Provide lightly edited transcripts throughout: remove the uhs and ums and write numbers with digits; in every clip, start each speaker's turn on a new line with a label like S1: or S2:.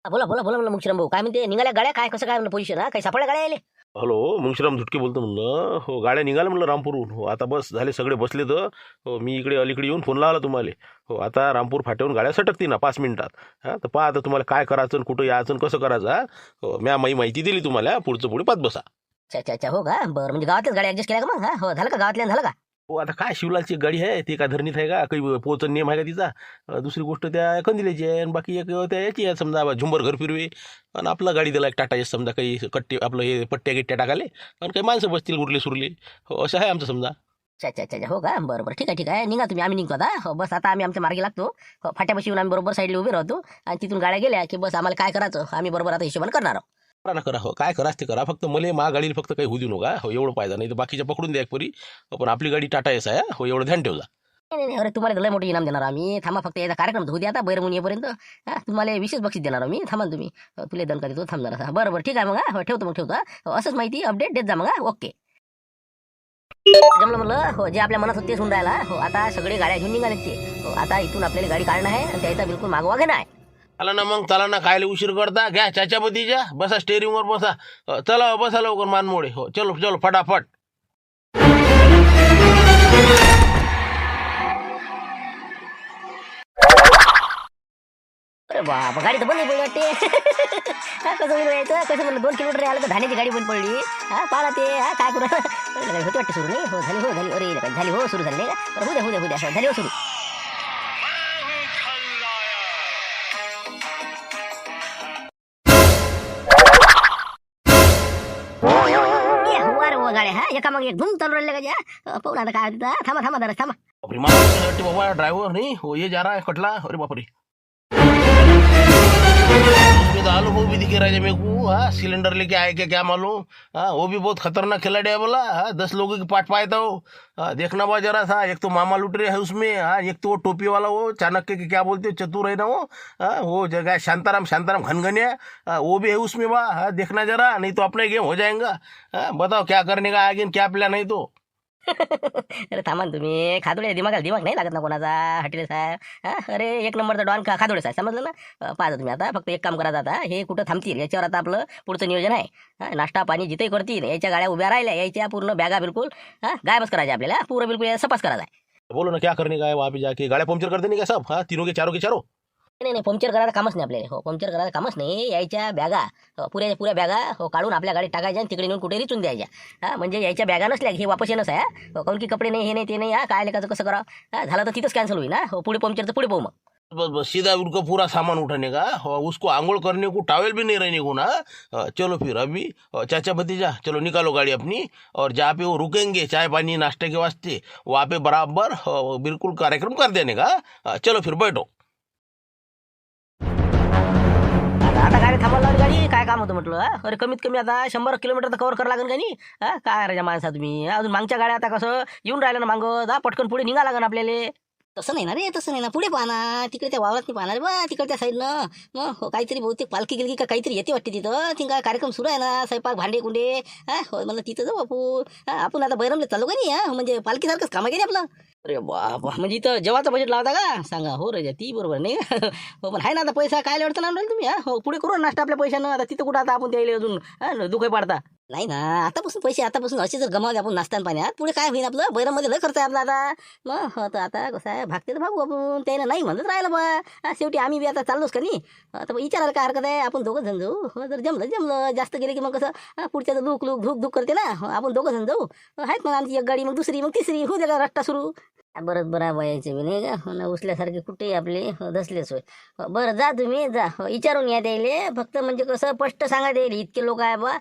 S1: बोला बोला बोला म्हणलं मुक्षरम भाऊ, काय म्हणते? निघाल्या गाड्या? काय कसं काय म्हणलं पोझिशन? काही सापडल्या गाड्या यायले?
S2: हॅलो, मुंशीराम झुटके बोलतो म्हणलं. हो, गाड्या निघाल्या म्हणलं रामपूरहून. हो, आता बस झाले, सगळे बसले तर. हो, मी इकडे अलीकडे येऊन फोन लावला तुम्हाला. हो, आता रामपूर फाट्यावरून गाड्या सटकतील ना 5 मिनिटात. हां, तर पहा आता तुम्हाला काय करायचं आणि कुठं यायचं आणि कसं करायचं. हो, म्या माहिती दिली तुम्हाला. पुढचं पुढे पाच बसा.
S1: अच्छा अच्छा अच्छा, हो का? बरं, म्हणजे गावातल्याच गाड्या ऍडजस्ट केल्या का मग? हो, झालं का गावातल्या? झालं का?
S2: हो, आता काय शिवलालची एक गाडी आहे, ती काय धरणीत आहे का? काही पोचन नियम आहे का तिचा? दुसरी गोष्ट त्या कंदिल्याची आहे आणि बाकी एक त्या याची आहे समजा झुंबर घर फिरवे. आणि आपला गाडी दिला एक टाटा एस समजा, काही कट्टे आपलं हे पट्ट्या गिट्ट्या टाकाले आणि काही माणसं बसतील उरले सुरले. हो, असं आहे आमचं समजा.
S1: अच्छा अच्छा अच्छा अच्छा, हो का? बरं बरं, ठीक आहे ठीक आहे. निघा तुम्ही, आम्ही निघतो आता. हो, बस आता आम्ही आमच्या मार्गी लागतो. हो, फाट्यापाशी येऊन आम्ही बरोबर साईडला उभे राहतो आणि तिथून गाड्या गेल्या की बस आम्हाला काय करायचं आम्ही बरोबर आता हिशोबाने करणार आहोत.
S2: करा ना करा. हो, काय कराच ते करा. फक्त मला मा गाडीला फक्त काही होऊ देऊ नका. हो, एवढं पाहिजे. नाही तर बाकीच्या पकडून द्या एक परी. हो, पण आपली गाडी टाटा एस आहे. हो, एवढं ध्यान ठेवजा.
S1: नाही नाही नाही, अरे तुम्हाला लय मोठी इनाम देणार आम्ही. थांबा, फक्त याचा कार्यक्रम होऊ द्या आता बैरमुनी येईपर्यंत. तुम्हाला विशेष बक्षीस देणार आम्ही. थांबा ना तुम्ही. तुला दणका देतो, थांब जरा. बरं बरं, ठीक आहे मग. हो, ठेवतो मग, ठेवतो. हो, असंच माहिती अपडेट देत जा मग. ओके. जमलं म्हणलं. हो, जे आपल्या मनात होते सुन राहिला. हो, आता सगळे गाड्या घेऊन निघालेत ते. हो, आता इथून आपल्याला गाडी काढणं आहे आणि त्याचा बिलकुल मागोवा घेणं आहे.
S2: चला ना मग, चला ना. खायला उशीर करता. घ्या चाच्यापतीच्या, बसा स्टेअरिंगवर बसा. चला बसा लवकर मानमोडे. हो, चलो चलो फटाफट.
S1: अरे बाबा, गाडी तर बंद पडली वाटते. कसं होईल यायचं? कसं म्हणलं 2 किलोमीटर आलं तर धान्याची गाडी बंद पडली. पाहा ते. काय करू? होती वाटते सुरू. नाही हो, झाली हो, झाली. अरे झाली हो, सुरू झाली नाही का? बरं, होऊ द्या हो, झाली हो सुरू. हो गाड्या, एका मग एक धूम चालू राहिले का? पाहू आता काय होतं. थांबा थांबा जरा थांबा.
S2: बापरे, मला बाबा ड्राइवर नहीं हो, ये जा रहा है कटला. अरे बाप रे, उसमें तो आलू वो भी दिखे रहे मेरे को. हाँ, सिलेंडर लेके आए क्या मालूम. हाँ, वो भी बहुत खतरनाक खिलाड़ी है बोला. हाँ, 10 लोगों की पाट पाए था वो. हाँ, देखना बा जरा सा. एक तो मामा लुटेरे है उसमें. हाँ, एक तो वो टोपी वाला, वो चाणक्य के क्या बोलते हो, चतुर है ना वो. हाँ, वो जगह शांताराम शांताराम घनघनिया. हाँ, वो भी है उसमें बा. हाँ, देखना जरा, नहीं तो अपने गेम हो जाएगा. हाँ, बताओ क्या करने का आगे, क्या प्लान है तो.
S1: अरे थांबा ना तुम्ही. खादोडे दिमागाला दिमाग नाही लागत ना कोणाचा? हटीले साहेब. अरे एक नंबरचा डॉन खादोडे साहेब, समजलं ना? पाहा तुम्ही आता, फक्त एक काम करा आता. हे कुठं थांबतील याच्यावर आता आपलं पुढचं नियोजन आहे. नाश्ता पाणी जिथे करतील, याच्या गाड्या उभ्या राहिल्या, याच्या पूर्ण बॅगा बिलकुल गायबच करायच्या आपल्याला. पूर्ण बिलकुल सपास करायचा आहे.
S2: बोलो ना, क्या करने का है वहाँ पे जाके. गाड़ियाँ पंक्चर कर देने का सब. हाँ, तीनों के चारों.
S1: नाही नाही, पंक्चर करायचं कामच नाही आपल्याला. हो, पंक्चर करायचं कामच नाही. यायच्या बॅगा पुऱ्या पुऱ्या बॅगा काढून आपल्या गाडीत टाकायच्या आणि तिकडे नेऊन कुठे रिचून द्यायच्या. म्हणजे यायच्या बॅगा नसल्या हे वापस येणंच आहे. काऊन की कपडे नाही, हे नाही, ते नाही. काय लेखाचं कसं करा. झालं तर तिथंच कॅन्सल होईल ना. हो, पुढे पंक्चरचं पुढे पाहू मग.
S2: बस बस, सीधा उनको पूरा सामान उठाने का. उसको आंघोल करने को टावेल भी नहीं रहने को ना. चलो फिर अभी चाचा भतीजा, चलो निकालो गाड़ी अपनी. और जहाँ पे वो रुकेंगे चाय पानी नाश्ते के वास्ते, वहाँ पे बराबर बिल्कुल कार्यक्रम कर देने का. चलो फिर बैठो.
S1: आता काय रे, थांबायला लावली गाडी? काय काम होतं म्हटलं? अरे कमीत कमी आता 100 किलोमीटर तर कव्हर करावं लागेल का नाही? काय रे माणसा तुम्ही? अजून मागच्या गाड्या आता कसं येऊन राहिलं ना मागं. पटकन पुढे निघा लागेल आपल्याला. तसं नाही ना रे, तसं नाही ना. पुढे पाहा ना, तिकडे त्या वावरात नाही पाहणार बा, तिकडच्या साईडनं. मग काहीतरी बहुतेक पालखी गेली का काहीतरी येते वाटते तिथं. ती काय कार्यक्रम सुरू आहे ना, स्वयंपाक भांडे कुंडे. हो, मला तिथं जाऊ आपण. आपण आता बैरमले चालू का नाही? म्हणजे पालखीसारखंच काम आहे आपलं. अरे बाबा, म्हणजे इथं जेवाचं बजेट लावता का? सांगा. हो रे, ती बरोबर नाही का? हो, पण आहे ना आता पैसा. काय अडचण आणलं तुम्ही? हो, पुढे करू ना नाश्ता आपल्या पैशानं. आता तिथं कुठं आता आपण द्यायला अजून दुःख पाडता. नाही ना, आतापासून पैसे आतापासून असे जर गमावले आपण नाश्त्यान पाण्यात, पुढे काय होईल आपलं? बैरमध्ये लय खर्च आहे आपला आता. मग हो, तर आता कसं आहे, भागते तर भागू आपण. त्यानं नाही म्हणत राहिलं बा. शेवटी आम्ही बी आता चाललोच का नाही. आता विचारायला काय हरकत आहे? आपण दोघं जण जाऊ. हो, जर जमलं जास्त गेले की मग कसं पुढच्या लूक धूक करते ना. आपण दोघं जण जाऊ. आहेत मग आमची एक गाडी, मग दुसरी, मग तिसरी, होऊ दे का रस्ता सुरू. बरं बरं वयाचे बी नाही का उचल्यासारखे कुठे आपले दसलेच होय. बरं, जा तुम्ही जा. विचारून या द्यायले. फक्त म्हणजे कसं स्पष्ट सांगा द्यायला, इतके लोक आहे बा.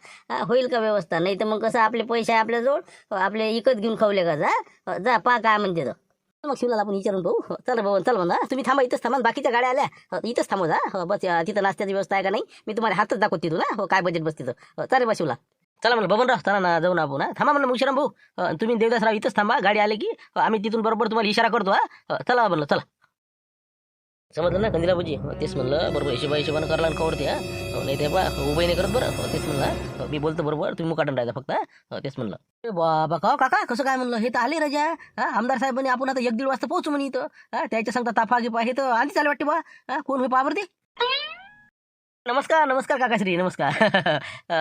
S1: होईल का व्यवस्था? नाही तर मग कसं आपले पैसे आहे आपल्याजवळ, आपले इकत घेऊन खावले का. जा पा काय म्हणते तर. मग शिवला आपण विचारून पाहू. चला भाऊ, चल म्हणा तुम्ही. थांबा इथंच थांबा. बाकीच्या गाड्या आल्या इथंच थांबू. जा बस. तिथं नाश्त्याची व्यवस्था आहे का नाही मी तुम्हाला हातच दाखवत तिथून. हो, काय बजेट बस तिथं. चालेल बा शिवला. चला म्हणलं बबनराव, चला ना जाऊ ना आपण. थांबा म्हणलं मुशिराम भाऊ. तुम्ही देवदासराव इथंच थांबा. गाडी आली की आम्ही तिथून बरोबर तुम्हाला इशारा करतो. चला म्हणलं, चला. समजलं ना कंदिला भाऊजी? तेच म्हणलं बरोबर हिशोबानं करायला कवडते. नाही ते बा उभं नाही करत. बरं, तेच म्हणलं मी बोलतो बरोबर, तुम्ही मुकाटून राहायचा फक्त. तेच म्हणलं. अरे बाबा, का काका कसं काय म्हणलं? हे तर आले राजा. आमदार साहेबांनी आपण आता 1-1.5 वाजता पोहोचू म्हणे इथं. त्याच्या सांगता ताफा गिपा हे तर आधीच आले वाटते बा. कोण होय पावरते नमस्कार नमस्कार काकाश्री नमस्कार.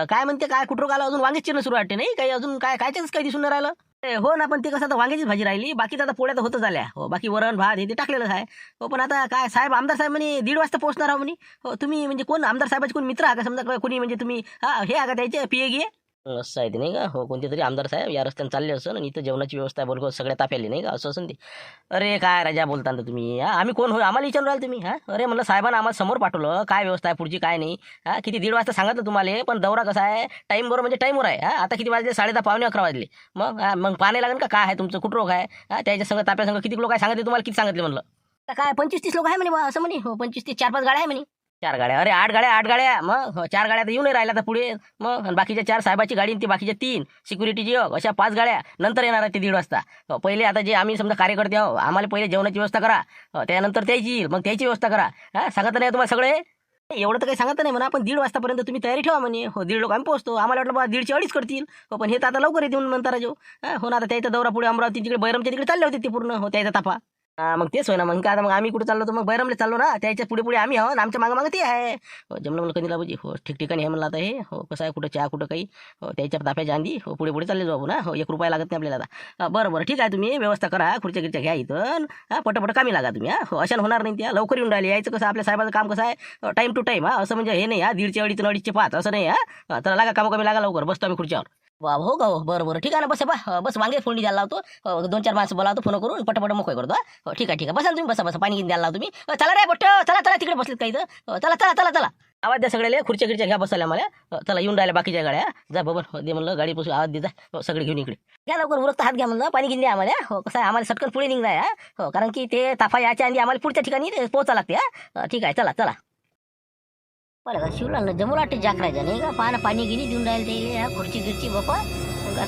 S1: काय म्हणते काय कुठं आलं अजून वांगेच चिन्ह सुरू वाटते नाही काही अजून कायच्याच काही दिसून नाही राहिलं. हो ना पण ते कसं आता वांग्याचीच भाजी राहिली बाकी आता पोळ्या तर होतच आल्या हो बाकी वरण भात हे ते टाकलेलं आहे. हो पण आता काय साहेब आमदार साहेब म्हणे 1:30 वाजता पोहोचणार आहो म्हणे. हो तुम्ही म्हणजे कोण आमदार साहेबाचे कोण मित्र आहे का समजा कोणी म्हणजे तुम्ही हे आहे का त्याचे पीए गे असं आहे ते नाही का हो कोणते तरी आमदार साहेब या रस्त्याने चालले असं आणि इथं जेवणाची व्यवस्था आहे बरोबर सगळ्या ताप्याली नाही का असं असं ते. अरे काय राजा बोलता ना तुम्ही आम्ही कोण हो आम्हाला विचारून राहिले तुम्ही अरे म्हणलं साहेबांना आम्हाला समोर पाठवलं काय व्यवस्था आहे पुढची काय नाही किती 1:30 वाजता सांगितलं तुम्हाला पण दौरा कसा आहे टाईमवर म्हणजे टाईमवर आहे आता किती वाजले 10:30 पावणे 11 वाजले मग पाणी लागेल का काय आहे तुमचं कुठं रोग आहे त्याच्या संग ताप्या संग किती लोक आहे सांगितले तुम्हाला किती सांगितले म्हणलं काय 25-30 लोक आहे म्हणे बा असं म्हणे हो 25-30 4-5 गाड्या आहे म्हणे 4 गाड्या अरे 8 गाड्या मग 4 गाड्या तर येऊन नाही राहिल्या आता पुढे मग आणि बाकीच्या 4 साहेबाची गाडी आणि ती बाकीच्या 3 सिक्युरिटीची अशा 5 गाड्या नंतर येणार आहे ते 1:30 वाजता. पहिले आता जे आम्ही समजा कार्यकर्ते आहो आम्हाला पहिले जेवणाची व्यवस्था करा त्यानंतर त्याची येईल मग त्याची व्यवस्था करा सांगत नाही तुम्हाला सगळे एवढं तर काही सांगत नाही म्हणा पण 1:30 वाजतापर्यंत तुम्ही तयारी ठेवा म्हणे हो 1:30 लोक आम्ही पोहोचतो आम्हाला वाटलं बा 1:30ची 2:30 करतील हो पण हे तर आता लवकर येते म्हणून म्हणता राजो हो ना आता त्याचा दौरा पुढे अमरावती तिकडे बैरमच्या तिकडे चालले होते ते पूर्ण हो त्याचा ताफा मग तेच होय ना मग काय आता मग आम्ही कुठे चाललो तर मग बैरमला चाललो ना त्याच्या पुढे आम्ही आहोत आमच्या मागं ते आहे जमलं म्हणलं कधी लाभूजी हो ठिकठिकाणी हे म्हणलं आता हे हो कसं आहे कुठं चहा कुठं काही हो त्याच्या ताफ्याच्या आंधी हो पुढे चालले जाऊ ना हो 1 रुपया लागत नाही आपल्याला आता बरं ठीक आहे तुम्ही व्यवस्था करा खुर्च्या घ्या इथं पटपट कामी लागा तुम्ही हो अशा होणार नाही त्या लवकर येऊन राहिले यायचं कसं आपल्या साहेबाचं काम कसं आहे टाईम टू टाईम असं म्हणजे हे नाही 1:30चे 2:30 5 असं नाही तर लागा कामं कमी लागा लवकर बसतो आम्ही खुर्च्यावर हो का हो बरं ठीक आहे ना बस वांगे फोडणी द्यायला लावतो 2-4 माणसं बोलावतो फोन करून पटपट मोकळे करतो हो ठीक आहे बसा तुम्ही बसा पाणी घेऊन द्यायला लावतो तुम्ही चला रे बोट चला तिकडे बसलेत काही तर चला आवाज द्या सगळ्याला खुर्च्या घ्या बसायला मला चला येऊन राहिल्या बाकीच्या गाड्या जा बाबा दे म्हणलं गाडी पासून आवाज दे जा सगळे घेऊन इकडे घ्या लवकर उरकता हात घ्या म्हणलं पाणी घेऊन द्या आम्हाला हो कसं आहे आम्हाला सटकन पुढे निघणार हो कारण की ते ताफा याच्या आधी आम्हाला पुढच्या ठिकाणी पोहोचा लागते ठीक आहे चला बरं शिवला जमू वाटते जाकरायच्या नाही का पाणी गिनी देऊन राहिले ते खुर्ची गिरची बापा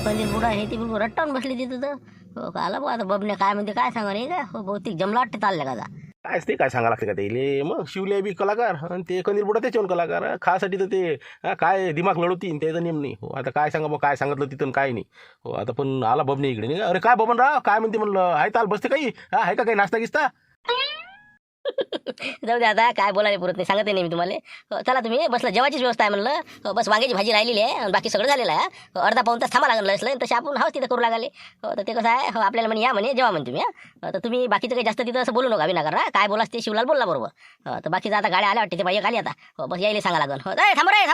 S1: कंदील बुडा हे ते बिलकुल रट्टावून बसली तिथं तर हो आला बा आता बबने काय म्हणते काय सांगा नाही का हो बहुतेक जमला वाटते चालल्या का
S2: काय ते काय सांगा लागते का ते मग शिवले बी कलाकार आणि ते कंदील बुडा त्याच्यावर कलाकार खासाठी तर ते काय दिमाग लढवतीन त्याचा नेम नाही हो आता काय सांगा बा काय सांगितलं तिथून काय नाही हो आता पण आला बबने इकडे नाही अरे काय बबन राव काय म्हणते म्हणलं आहे ताल बसते काही आहे का काही नाश्ता गिस्ता
S1: जाऊ दे आता काय बोलायला पुरत नाही सांगत नाही मी तुम्हाला चला तुम्ही बसला जेवायचीच व्यवस्था आहे म्हणलं बस वांग्याची भाजी राहिलेली आहे बाकी सगळं झालेलं आहे अर्धा पाऊण तास थांबा लागलं असलं तसे आपण हाच तिथं करू लागले तर ते कसं आहे आपल्याला म्हणे या म्हणे जेव्हा म्हणे तुम्ही तर तुम्ही बाकीचं काही जास्त तिथं असं बोलू नका विनाकार काय बोलास ते शिवलाल बोलला बरोबर तर बाकीचं आता गाड्या आल्या वाटते ते बाई आली आता बस यायला सांगा लागल हो थांब रे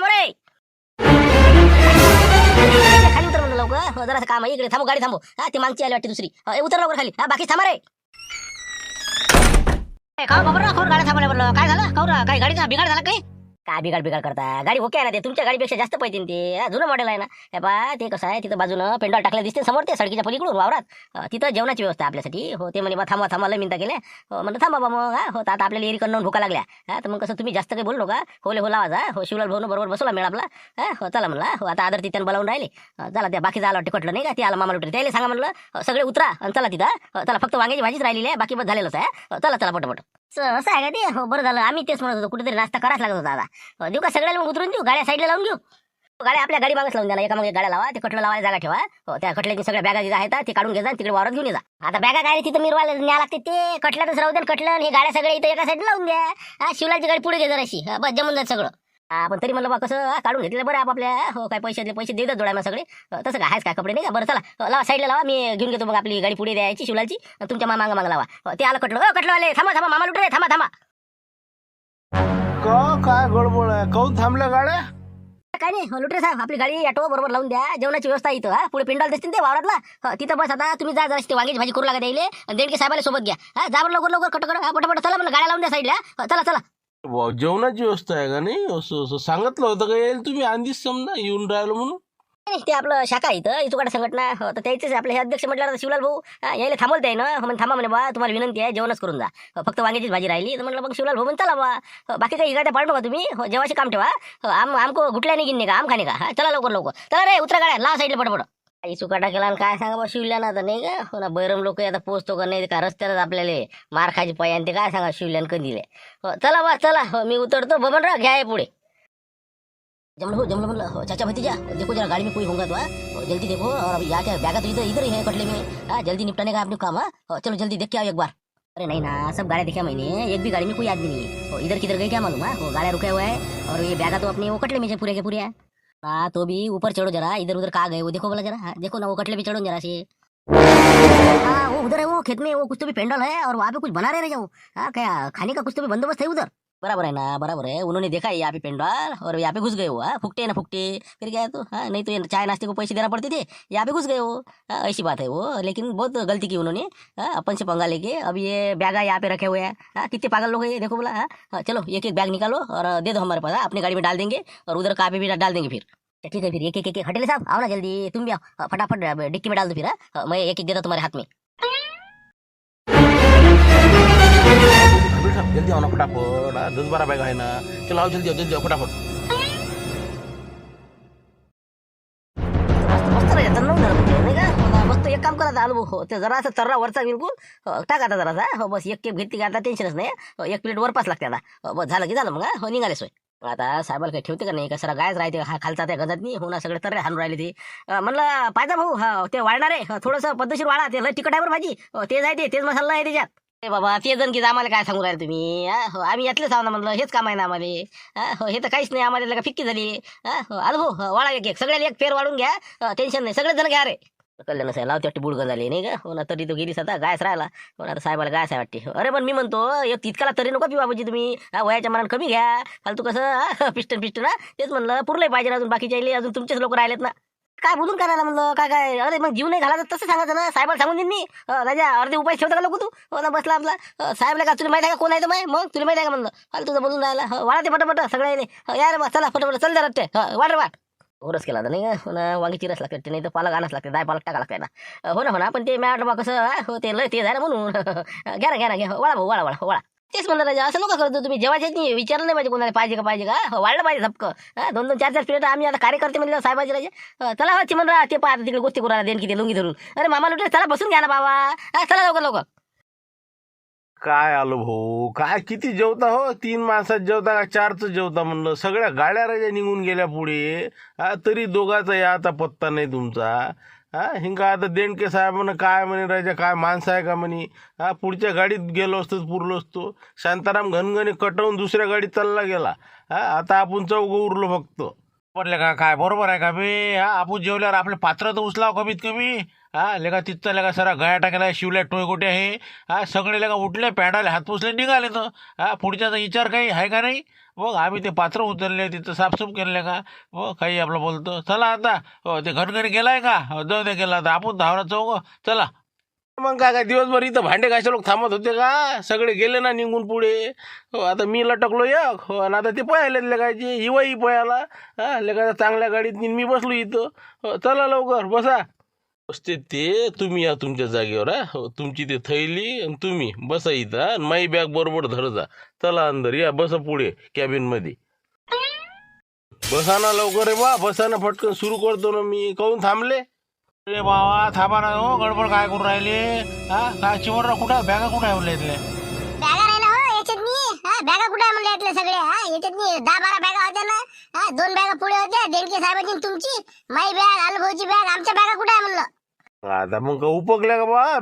S1: खाली उतर म्हणलं लवकर जरासं काम आहे इकडे थांबू गाडी थांबू ती मागची आली वाटते दुसरी उतर लवकर खाली बाकी थांबा रे गाड्या थांबवल्या म्हणलं काय झालं काही गाडीचा बिघाड झाला काय बिघाड करता गाडी ओके आहे ना ते तुमच्या गाडीपेक्षा जास्त पैसे ते जुनं मॉडेल आहे ना हे बा ते कसं आहे तिथं बाजूनं पेंडॉल टाकले दिसते समोर ते सडकीच्या पलीकडून वावरात तिथं जेवणाची व्यवस्था आपल्यासाठी हो ते म्हणे बा थांबा लय मिनता केल्या म्हणलं थांबा बा मग हो आता आपल्याला एरी करणं भुका लागल्या तर मग कसं तुम्ही जास्त काही बोलू नका होले हो लावा हो शिवलाल भाऊ बरोबर बसवला मेळ आपला हो चला म्हणला हो आता आदर तिथं बोलावून राहिले चला त्या बाकी आला वाटते कटलं नाही का ते आला मामा लुटरे त्याला सांगा म्हणलं सगळे उतरा आणि चला तिथं चला फक्त वांग्याची भाजीच राहिलेली आहे बाकी बस झालेलंच आहे चला पटपट असं आहे का ते हो बरं झालं आम्ही तेच म्हणत होतो कुठेतरी नाश्ता करायच लागत होता आता देऊ का सगळ्याला मग उतरून देऊ गाड्या साईडला लावून घेऊ गाड्या आपल्या गाडी मागच लावून द्या एका मागे गाड्या लावा ते कटलं लावायला जागा ठेवा हो त्या कटल्याची सगळ्या बॅगा जे आहेत ते काढून घ्या तिकडे वावरात घेऊन जा आता बॅगा काय तिथं मिरवायला न्या लागते ते कटल्यातच राहू द्या कटलं हे गाड्या सगळ्या इथं एका साईड लावून द्या शिवलाची गाडी पुढे घे जराशी बस जमून जात सगळं पण तरी म्हणलं बा कसं काढून घेतलं बरं आपल्या हो काय पैसे देतात डोळ्या सगळे तसं काय आहेच काय कपडे नाही का बरं चला लावा साईडला लावा मी घेऊन घेतो मग आपली गाडी पुढे द्यायची शिवलाची तुमच्या माग लावा ते आलं कटलं आले थांबा मामा लुटरे थांबा
S2: काय गडबड आहे काऊन थांबल्या गाड्या
S1: काय नाही लुटरे साहेब आपली गाडी ऑटो बरोबर लावून द्या जेवणाची व्यवस्था इथं पुढे पेंडॉल दिसतील ते वावरातला तिथं बस आता तुम्ही जा जरा वांग्याची भाजी करू लागत यायले देणके साहेबाला सोबत घ्या जा बरं लवकर कटकट पटपट चला म्हणलं गाड्या लावून द्या साईडला चला
S2: जेवणाची व्यवस्था आहे का नाही असं सांगितलं होतं का येईल तुम्ही आधीच समजा येऊन राहिलो म्हणून
S1: ते आपलं शाखा इथं इथुकाडा संघटना तर त्याचेच आपले हे अध्यक्ष म्हटलं शिवलाल भाऊ यायला थांबवत आहे ना म्हणजे थांबा म्हणे बा तुम्हाला विनंती आहे जेवणच करून जा फक्त वांग्याचीच भाजी राहिली तर म्हटलं मग शिवलाल भाऊ चला बा बाकी काही गाड्या पाडू का तुम्ही जेवायचे काम ठेवा आमको गुटल्या नाही गिनणे का आम खाणे का चला लवकर चला रे उतरा गाड्या लावा साईडला पटपट काही सुकाटा केला काय सांगा बा शिवल्या ना आता नाही का हो ना बैरम लोक आता पोचतो का नाही का रस्त्यालाच आपल्याला मार खायची पाय ते काय सांगा शिवल्यान कधीले चला बा चला मी उतरतो बबनराव घ्या पुढे जमलो म्हणलं हो चाचा भतीजा देखो जरा गाड़ी में कोई होगा तो जल्दी देखो और अब यहाँ क्या बैगा तो इधर ही है कटले में जल्दी निपटाने का अपने काम चलो जल्दी देख के आओ एक बार
S3: अरे नहीं ना, सब गाड़ियाँ दिखा मैंने, एक भी गाड़ी में कोई आदमी नहीं है। इधर किधर गए क्या मालूम है। वो गाड़ियाँ रुके हुए है और ये बैगा तो अपने वो कटले में से पूरे के पूरे है। हाँ तो भी ऊपर चढ़ो जरा, इधर उधर कहाँ गए वो देखो बोला जरा। हाँ, देखो ना वो कटले पे चढ़ो जरा से। हाँ वो उधर है, वो खेत में वो कुछ तो भी पेंडल है और वहाँ पे कुछ बना रहे जाओ। हाँ क्या खाने का कुछ तो भी बंदोबस्त है उधर। बराबर है ना, बराबर है। उन्होंने देखा है यहाँ पे पेंडल और यहाँ पे घुस गए हो। हाँ फुकटे ना फुकटे, फिर क्या है तो। हाँ नहीं तो ये चाय नाश्ते को पैसे देना पड़ते थे, यहाँ पे घुस गए हो। हाँ ऐसी बात है वो, लेकिन बहुत गलती की उन्होंने। हाँ अपन से पंगा लेके अब ये बैगा यहाँ पे रखे हुए हैं। हाँ कितने पागल लोग हैं ये देखो बोला। हाँ चलो एक एक बैग निकालो और दे दो हमारे पास। अपनी गाड़ी में डाल देंगे और उधर कहाँ पे भी डाल देंगे फिर। ठीक है फिर एक एक हटेले साहब आओ ना जल्दी, तुम भी आओ फटाफट डिक्की में डाल दो फिर। हाँ मैं एक एक देता तुम्हारे हाथ में।
S2: कबीर साहब जल्दी आओ ना फटाफट। 10-12 बैग है ना, चलो आओ जल्दी आओ फटाफट।
S1: मस्त रे चल नाही का मस्त एक काम करा आलू हो ते जरासा तर्रा वरचा बिलकुल टाका आता जरासा हो बस एक केप घेतली का आता टेन्शनच नाही एक प्लेट वर पास लागते आता बस झालं की झालं मग हो निघाले सोय आता साहेबाला काही ठेवते का नाही का सरा गायच राहते हा खालचा त्या गजात नाही हो ना सगळे तर्रे हाणून राहिले ते म्हणलं पाहिजे भाऊ हा ते वाळणार आहे थोडंसं पद्धतशीर वाळा ते लय तिखट आहे बरं भाजी ते जाय तेच मसाला आहे त्याच्यात ए बाबा ते जण की आम्हाला काय सांगू राहिले तुम्ही आम्ही यातलेच आहो ना म्हणलं हेच काम आहे ना आम्हाला हे तर काहीच नाही आम्हाला का फिक्की झाली अनुभव वाळा एक एक सगळ्याला एक फेर वाढून घ्या टेन्शन नाही सगळे जण घ्या रे कल्याण साहेब लावते वाटते बुडगं झाली नाही का हो ना तरी तो गेलीस आता गायच राहिला हो ना साहेबाला गायच आहे वाटते अरे पण मी म्हणतो एक तितकाला तरी नको पिऊ बाबूजी तुम्ही वयाच्या मनानं कमी घ्या फालतू कसं पिस्टन ना तेच म्हणलं पुरलंय पाहिजे अजून बाकीच्या अजून तुमचेच लोक राहिलेत ना काय बोलून करायला म्हणलं काय काय अरे मग जीव नाही घालायचं तसं सांगायचं ना साहेबाला सांगून देईन मी राजा अर्धे उपाय ठेवता का लोक तू हो ना बसला आपला साहेबला का तुला माहिती आहे का कोण आहे तर मग तुला माहिती आहे का म्हणलं फालतू तुझं बोलून राहिला वाढा ते पटापट सगळ्या यार मग चला पटापट चल जरा वाटते वाट रे वाट ओरस केला तर नाही का हो ना वांगी चिरस लागते नाही तर पालक आणाच लागते दाय पालक टाका लागते ना हो ना पण ते मॅट बा कसं हो ते लय ते झालं म्हणून घ्या ना घ्या वाळा भाऊ वाळा तेच म्हणलं राजा असं नका करतो तुम्ही जेवायचेच नाही विचारलं नाही पाहिजे कोणाला पाहिजे का वाढलं पाहिजे झपकं 2-2 4-4 प्लेट आम्ही आता कार्यकर्ते म्हणलं साहेबाचे राजा चला हो चिमनरा ते पाहता तिकडे गोष्टी करू देन किती लुंगी धरून अरे मामा लुटे चला बसून घ्या ना बाबा चला लवकर
S2: काय आलो भाऊ काय किती जेवता हो 3 माणसात जेवता का 4च जेवता म्हणलं सगळ्या गाड्या राजा निघून गेल्या पुढे तरी दोघाचा या आता पत्ता नाही तुमचा हिंका आता देणके साहेब म्हणे काय म्हणे राजा काय माणसं आहे का म्हणे पुढच्या गाडीत गेलो असतो पुरलो असतो शांताराम घनघणे कटवून दुसऱ्या गाडीत चालला गेला आता आपण चौघ उरलो फक्त पडले का काय बरोबर आहे का बे आपण जेवल्यावर आपले पात्र तर उचलाव कमीत कमी लेका तिथचा लेका सरा गळ्या टाकायला शिवल्या टोयगोटे आहे सगळे लेका उठले पॅडाले हात पुसले निघाले तर पुढच्याचा विचार काही आहे का नाही मग आम्ही ते पात्र उचलले तिथं साफसूफ केले का हो काही आपलं बोलतो चला आता हो ते घनघणी गेलाय का जाऊ दे गेला आता आपण धावरा चौघ चला मग काय दिवसभर इथं भांडे घासे लोक थांबत होते का सगळे गेले ना निघून पुढे हो आता मी लटकलो एक हो आणि आता ते पळाले लेकायचे हिवाई पळाला लेकायचा चांगल्या गाडीत मी बसलो इथं हो चला लवकर बसा बसते ते तुम्ही या तुमच्या जागेवर हो तुमची ते थैली आणि तुम्ही बसा इथं आणि माई बॅग बरोबर धरजा चला अंदर या बसा पुढे कॅबिन मध्ये बसा ना लवकर रे बा बसा ना फटकन सुरू करतो ना मी काहून थांबले अरे बाबा थांबा ना हो गडबड काय करून राहिले काय चिमरला कुठं बॅगा कुठं आहे म्हणलं इथले
S4: बॅगा नाही ना हो याच्यात मी बॅगा कुठे आहे म्हणलं यातले सगळे याच्यात मी 10-12 बॅगा होत्या ना 2 बॅगा पुढे होत्या देणके साहेबांची तुमची माई बॅग अनुभवची बॅग आमच्या बॅगा कुठे आहे म्हणलं
S2: आता मग का उपकल्या का बा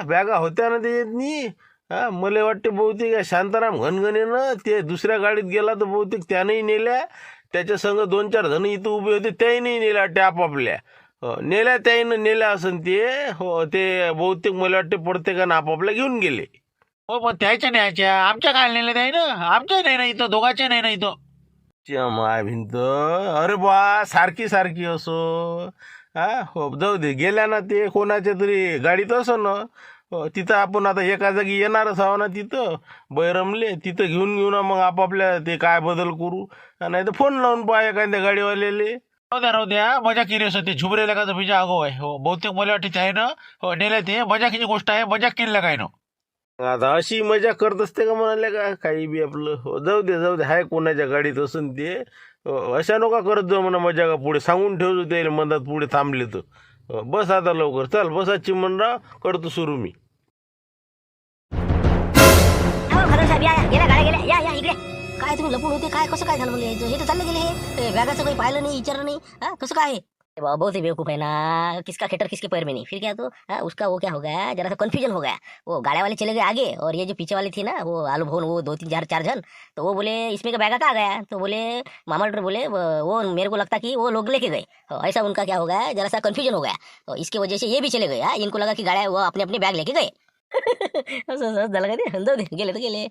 S2: बॅगा होत्या ना त्याच्यात मला वाटते बहुतेक शांताराम घनघणेनं ते दुसऱ्या गाडीत गेला तर बहुतेक त्यानंही नेल्या त्याच्या संग 2-4 जण इथं उभे होते त्याही नेल्या वाटते आपापल्या नेल्या त्याईनं नेल्या असं ते हो ते बहुतेक मला वाटते प्रत्येकानं आपापल्या घेऊन गेले
S5: हो पण त्याच्या न्यायच्या आमच्या काय नेले नाही ना आमच्या नाही ना इथं दोघांच्या नाही ना इथं
S2: माय भिंत अरे बा सारखी असो हो जाऊ दे गेल्या ना ते कोणाच्या तरी गाडीत असो ना तिथं आपण आता एका जागी येणारच आहो ना तिथं बैरमले तिथं घेऊन मग आपापल्या ते काय बदल करू नाही तर फोन लावून पहा एखाद्या गाडीवाल्याले
S5: राहू द्या मजा केली असं ते झुबरेला का बिजा आगो आहे हो बहुतेक मला वाटते आहे ना हो नेल्या ते मजाकीची गोष्ट आहे मजाक केलेला काय ना
S2: आता अशी मजा करत असते का म्हणाले का काही बी आपलं हो जाऊ दे हाय कोणाच्या गाडीत असून ते अशा नका करत जाऊ म्हणा मजा का पुढे सांगून ठेवतो त्याला मधात पुढे थांबले तर बस आता लवकर चल बसा चिमणराव करतो सुरू मी
S3: गेल्या गाड्या गेल्या या इकडे काय तुम्ही लपून होते काय कसं काय झालं म्हणलं यायचं हे तर चाललं गेले हे बॅगाचं काही पाहिलं नाही विचारलं नाही कसं काय बहुत ही बेवकूफ है ना, किसका खेटर किसके पैर में नहीं, फिर क्या तो उसका वो क्या हो गया, जरा सा कंफ्यूजन हो गया। वो गाड़े वाले चले गए आगे और ये जो पीछे वाली थी ना वो आलू भवन, वो 2 3 4 4 जन, तो वो बोले इसमें का बैगा कहाँ गया, तो बोले मामा डॉक्टर बोले वो मेरे को लगता कि वो लोग लेके गए। ऐसा उनका क्या हो गया, जरा सा कंफ्यूजन हो गया, तो इसकी वजह से ये भी चले गए। इनको लगा कि गाड्या वो अपने अपने बॅग लेके गए। असं असं झालं का ते, जाऊ दे, गेले तर गेले।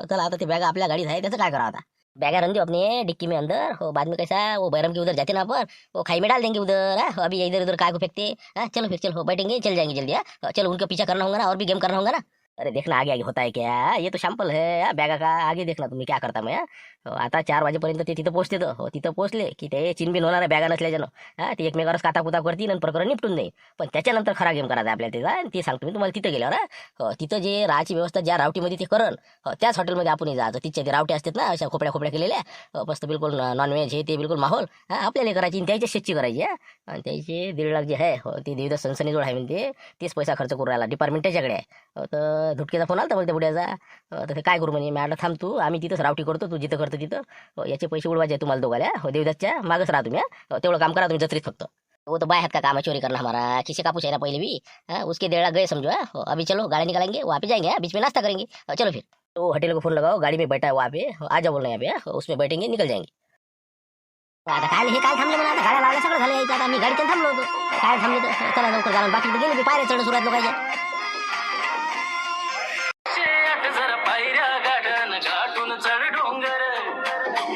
S3: चला आता ते बॅग आपल्या गाडीत आहे, त्याचं काय करावं आता। बैगा रख दो अपने डिक्की में अंदर, हो बाद में कैसा वो बैरम के उधर जाते ना अपन, वो खाई में डाल देंगे उधर। अभी इधर उधर काय को फेंकते। चलो फिर चलो बैठेंगे, चल जाएंगे जल्दी। चलो उनका पीछा करना होगा ना, और भी गेम करना होगा ना। अरे देखना आगे आगे होता है क्या, ये तो सॅम्पल है बॅगा का, आगे देखना तुम्ही क्या करता मैं। आता 4 वाजेपर्यंत ते तिथं पोहोचते, तर तिथं पोहोचले की ते चिनबिन होणार आहे बॅगा नसल्याच्यानं। ते एकमेकावरच काताकुता करतील आणि प्रकरण निपटून जाईल। पण त्याच्यानंतर खरा गेम करायचा आपल्याला त्याचा, आणि ते सांगतो मी तुम्हाला तिथं गेल्यावर। तिथं जे राहायची व्यवस्था ज्या रावटीमध्ये ते करण, त्याच हॉटेलमध्ये आपण जायचं। तिथे ते रावटे असतात ना अशा खोपड्या खोपड्या केलेल्या, मस्त बिलकुल नॉनव्हेज हे ते बिलकुल माहोल आपल्याला करायची, आणि त्याची शेतची करायची। आणि त्याचे 1.5 लाख जे आहे ते देवदास सनसनीजवळ आहे म्हणते, तेच पैसा खर्च करू राहिला, डिपार्टमेंट त्याच्याकडे आहे। तर धुटकेचा फोन आला तर बुड्याचा, तर ते काय करू म्हणे, मी थांब तू, आम्ही तिथंच रावटी करतो, तू जिथं करतो तिथं। याचे पैसे उडवायचे आहे तुम्हाला दोघाला, देवदासच्या मागच राहा तुम्ही। तेवढं काम करा तुम्ही जत्रेत फक्त। वो तो बाय हाथ का काम है चोरी करना हमारा, किसी का पूछे ना पहले भी। उसके 1.5 लाख गए समझो। अभी चलो गाड़ी निकालेंगे, वहाँ पे जाएंगे, बीच में नाश्ता करेंगे। चलो फिर तो होटल को फोन लगाओ, गाड़ी में बैठा है वहाँ पे, आ जाओ बोलना यहाँ पे, उसमें बैठेंगे, निकल जाएंगे। आता काय हे काय थांबले म्हणा, आता गाड्या लागल्या सगळं झालं यायचं, आता मी गाडीत थांबलो होतो, काय थांबले तर चला लवकर जाणार, बाकी तर गेले पायऱ्या चढ सुरुवात लोकांच्या।
S6: पायऱ्या गाठन गाठून चढ डोंगर,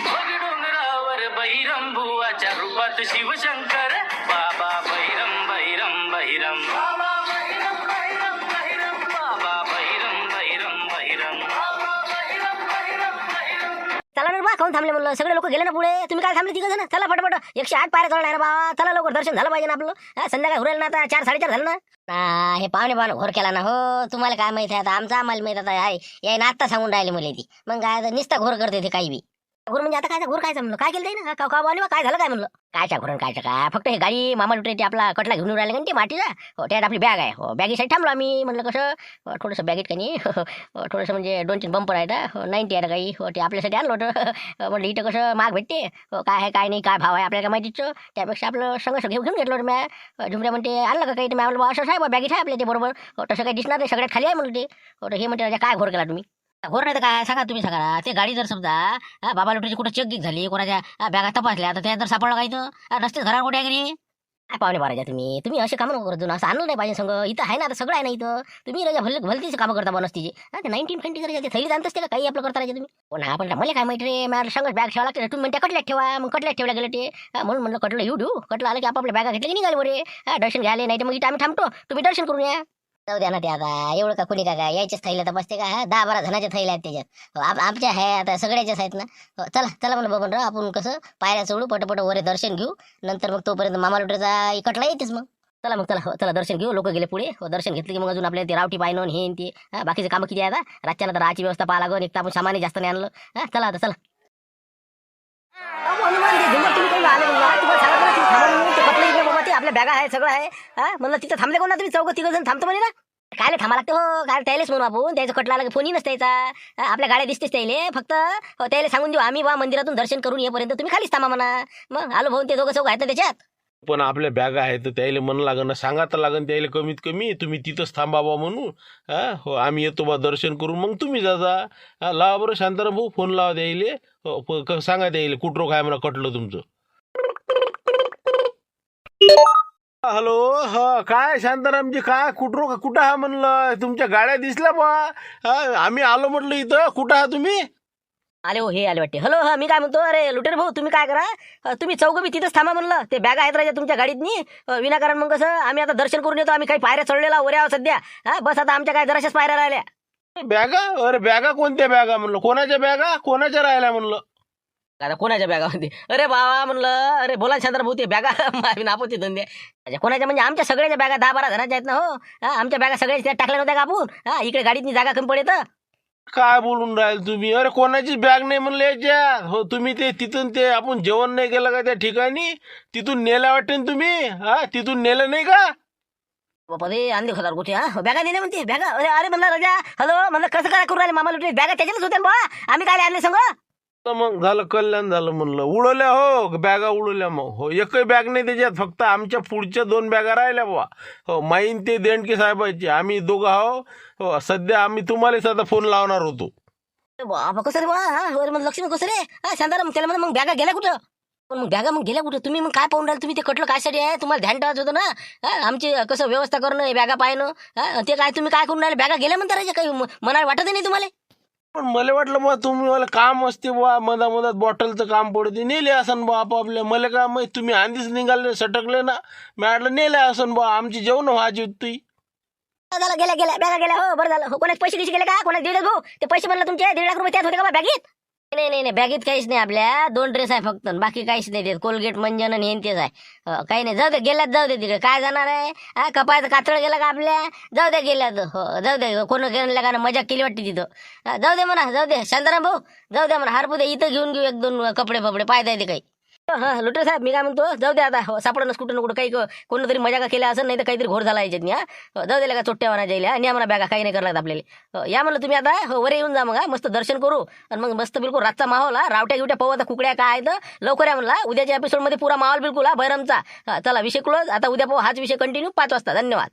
S6: बघ डोंगरावर बैरम बुवाच्या रूपात शिवशंकर, बाबा बैरम बैरम बैरम, बाबा बैरम बैरम बैरम, बाबा बैरम बैरम बैरम, बाबा बैरम बैरम बैरम।
S3: चला ना बा, कोण थांबले म्हणलं, सगळे लोक गेले ना पुढे, तुम्ही काय थांबले तिघं जण, चला फटाफट 108 पायऱ्या चढणार बा, चला लवकर दर्शन झालं पाहिजे ना आपलं। संध्याकाळ हुरेल ना, आता 4 4:30 झालं ना। हे पाहुणे घोर केला ना हो, तुम्हाला काय माहिती आहे आता, आमचं आम्हाला माहित आता आहे, या ना आत्ता सांगून राहिले मुले ती, मग काय निस्ता घोर करते ते काही बी। घोर म्हणजे आता काय घोर काय म्हणलं, काय केलं ना काय झालं काय म्हणलं, कायच्या घोरण कायच्या काय, फक्त हे गाडी मामा लुटे आपला कटला घेऊन राहिले का ते मातीचा, त्यात आपली बॅग आहे, बॅगीसाठी थांबलो आम्ही, म्हणलं कसं थोडंसं बॅगेत का नाही थोडंसं म्हणजे 2-3 बंपर आहेत, 90 आहे काही, ते आपल्यासाठी आणलं होतं। म्हणलं इथं कसं महाग भेटते, काय आहे काय नाही, काय भाव आहे आपल्याला काय माहितीच, त्यापेक्षा आपलं संघर्ष घेऊन घेतलं होतं मी। झुमऱ्या म्हणते आणलं का काही, तर मी म्हणलं असं साहेब बॅगेत आहे आपल्या ते बरोबर, तसं काही दिसणार नाही, सगळ्यात खाली आहे म्हणलं ते। हे म्हणते काय घोर केला तुम्ही, घोर नाही तर काय सांगा तुम्ही, सांगा ते गाडी जर समजा बाबा लोटरीची कुठं चेक गिक झाली, कोणाच्या बॅगा तपासल्या, तर त्या जर सापडलं काही तर रस्ते घरावर कुठे आहे की नाही, काय पाहुणे बाराच्या तुम्ही असे कामं नको करत, असं आणलं नाही पाहिजे संग, इथं आहे ना आता सगळं आहे ना इथं, तुम्ही राजा भलतीच कामं करता बनसतीची। ते 1920 जर थैली जाणत असते का काही आपलं करता राजा तुम्ही, पण हा पण मला काय माहिती रे, मला सांगत बॅग ठेवा लागते, तुम्ही म्हणता कटल्यात ठेवा, मग कटल्यात ठेवल्या गेलं ते, म्हणून म्हणलं कटलं येऊ देऊ, कटलं आलं की आपापल्या बॅगा घेतले की निघाले बरे, दर्शन घ्यायला, नाही तर मग इथं आम्ही थांबतो, तुम्ही दर्शन करून या। जाऊ द्या ना ते आता, एवढं का कोणी काय यायच्याच थैल्या तर बसते का, 10-12 जणांच्या थैल्या आहेत त्याच्यात, आमच्या आहे आता सगळ्याच्याच आहेत ना। चला चला म्हणलं बबनराव, आपण कसं पायऱ्या चढू, पटपट वरे दर्शन घेऊ, नंतर मग तोपर्यंत मामा लुटरेचा इकटला येतेच मग। चला मग चला दर्शन घेऊ, लोक गेले पुढे, दर्शन घेतलं की मग अजून आपल्याला ते रावटी पाहिणं हे ते बाकीचे कामं किती आहे आता, रातच्या नंतर राहायची व्यवस्था पाहा लागून, एक तर आपण सामान्य जास्त नाही आणलं। चला आता चला। आपल्या बॅगा आहे सगळं आहे, म्हणलं तिथं थांबले कोण ना तुम्ही, 4-5 जण थांबतो म्हणे ना, काय थांबा लागते हो, काय त्यालाच म्हणू आपण, त्याचं कटला आला की फोनही नसतायचा, आपल्या गाड्या दिसतेच त्याले, फक्त त्याला सांगून देऊ आम्ही बा मंदिरातून दर्शन करून येईपर्यंत तुम्ही खालीच थांबा म्हणा, मग आलो भाऊ ते दोघं आहेत ना त्याच्यात।
S2: पण आपल्या बॅगा आहेत तर त्याला मन लागन ना, सांगा तर लागन त्याला कमीत कमी, तुम्ही तिथंच थांबा बा म्हणून। हो आम्ही येतो बा दर्शन करून, मग तुम्ही जा। लावा बरं शांताराम भाऊ, फोन लावा द्यायले, सांगा द्यायले कुठं काय म्हणा कटलं तुमचं। हॅलो, हा काय शांतारामजी, काय कुठं हा म्हणलं, तुमच्या गाड्या दिसल्या बा, आम्ही आलो म्हटलं इथं, कुठं हा तुम्ही,
S3: आले हो, हे आले वाटते। हॅलो, मी काय म्हणतो, अरे लुटेर भाऊ तुम्ही काय करा, तुम्ही चौघं बी तिथंच थांबा म्हणलं, ते बॅगा आहेत राजा तुमच्या गाडीतनी, विनाकारण मग कसं आम्ही आता दर्शन करून येतो, आम्ही काही पायऱ्या चढलेला वऱ्या सध्या, बस आता आमच्या काय जराशाच पायऱ्या राहिल्या।
S2: बॅगा, अरे बॅगा कोणत्या बॅगा म्हणलं, कोणाच्या बॅगा, कोणाच्या राहिल्या म्हणलं,
S1: आता कोणाच्या बॅगामध्ये, अरे बाबा म्हणलं, अरे बोला शांताराम भाऊ, ते बॅगा नापोते धंदे, कोणाच्या म्हणजे आमच्या सगळ्याच्या बॅगा 10-12 जणांच्या आहेत ना हो, आमच्या बॅगा सगळ्या त्यात टाकल्या नव्हत्या का आपण, इकडे गाडीतनी जागा कमी पडेल।
S2: काय बोलून राहील तुम्ही, अरे कोणाची बॅग नाही म्हणलं याच्यात, हो तुम्ही ते तिथून ते आपण जेवण नाही केलं का त्या ठिकाणी, तिथून नेल्या वाटते तुम्ही, तिथून नेलं नाही का,
S1: बापरे आणले खदार कुठे, बॅगा नेले म्हणते बॅगा, अरे म्हणलं राजा, हॅलो म्हणलं कसं काय करू राहिले मामा लुटे, बॅगा त्याच्यातच होत्या बा, आम्ही काय आणले सांग,
S2: तर मग झालं कल्याण झालं म्हणलं. उडवल्या हो बॅगा उडवल्या मग. हो एकही बॅग नाही त्याच्यात, फक्त आमच्या पुढच्या 2 बॅगा राहिल्या बुवा. हो माईन ते देणके साहेबाची, आम्ही दोघं आहो. हो सध्या आम्ही तुम्हालाच आता फोन लावणार होतो.
S3: बाबा कसं रे बा मग लक्ष्मी कसं रे शांताराम त्याला म्हणा मग बॅगा गेल्या कुठं पण मग बॅगा मग गेल्या कुठं तुम्ही मग काय पाहून राहिले तुम्ही ते कटलं कायसाठी आहे तुम्हाला ध्यान ठेवायचं होतं ना आमची कसं व्यवस्था करणं हे बॅगा पाहणं ते काय तुम्ही काय करून राहिले बॅगा गेल्या म्हणता राहायचे काही मनाला वाटत नाही तुम्हाला
S2: पण मला वाटलं बा तुम्ही मला काम असते बा, मधात बॉटलचं काम पडते, नेले असन बा आपापल्या. मला का माहित तुम्ही आधीच निघाले सटकले ना, मी म्हटलं नेले असन बा, आमची जेवण व्हायची होती.
S3: झालं गेल्या गेल्या बॅगा गेल्या हो बरं झालं हो कोणाचे पैसे किती गेले का कोणाचे दिले भाऊ ते पैसे म्हणलं तुमचे 1.5 लाख रुपये त्यात होते का बा बॅगेत नाही बॅगेत काहीच नाही आपल्या 2 ड्रेस आहे फक्त बाकी काहीच नाही देत कोलगेट मंजन आणि हेन तेच आहे काही नाही जाऊ दे गेल्यात जाऊ दे तिकडे काय जाणार आहे कपायचं कातळ गेलं का आपल्या जाऊ दे गेल्यात हो जाऊ दे कोण गेलं का मजा केली वाटते तिथं जाऊ दे म्हणा जाऊ दे शांताराम भाऊ जाऊ दे म्हणा हरपू दे इथं घेऊन घेऊ 1-2 कपडे फपडे पाहता येते काही हा लुटे साहेब मी काय म्हणतो जाऊ दे आता सापडणं कुठं ना कुठं काही कोणतरी मजा का केल्या असं नाही तर काहीतरी घोर झाला याच्यात जाऊ दे का चोट्ट्या म्हणा जाईल आणि आम्हाला बॅगा काही नाही करायला आपल्याला या म्हणलं तुम्ही आता वर येऊन जा मग मस्त दर्शन करू आणि मग मस्त बिलकुल रातचा माहोल रावट्या गिवट्या पाहू आता कुकड्या काय तर लवकर या म्हणला उद्याच्या एपिसोडमध्ये पुरा माहोल बिलकुल बैरमचा चला विषय क्लोज आता उद्या पाहू हाच विषय कंटिन्यू 5 वाजता धन्यवाद.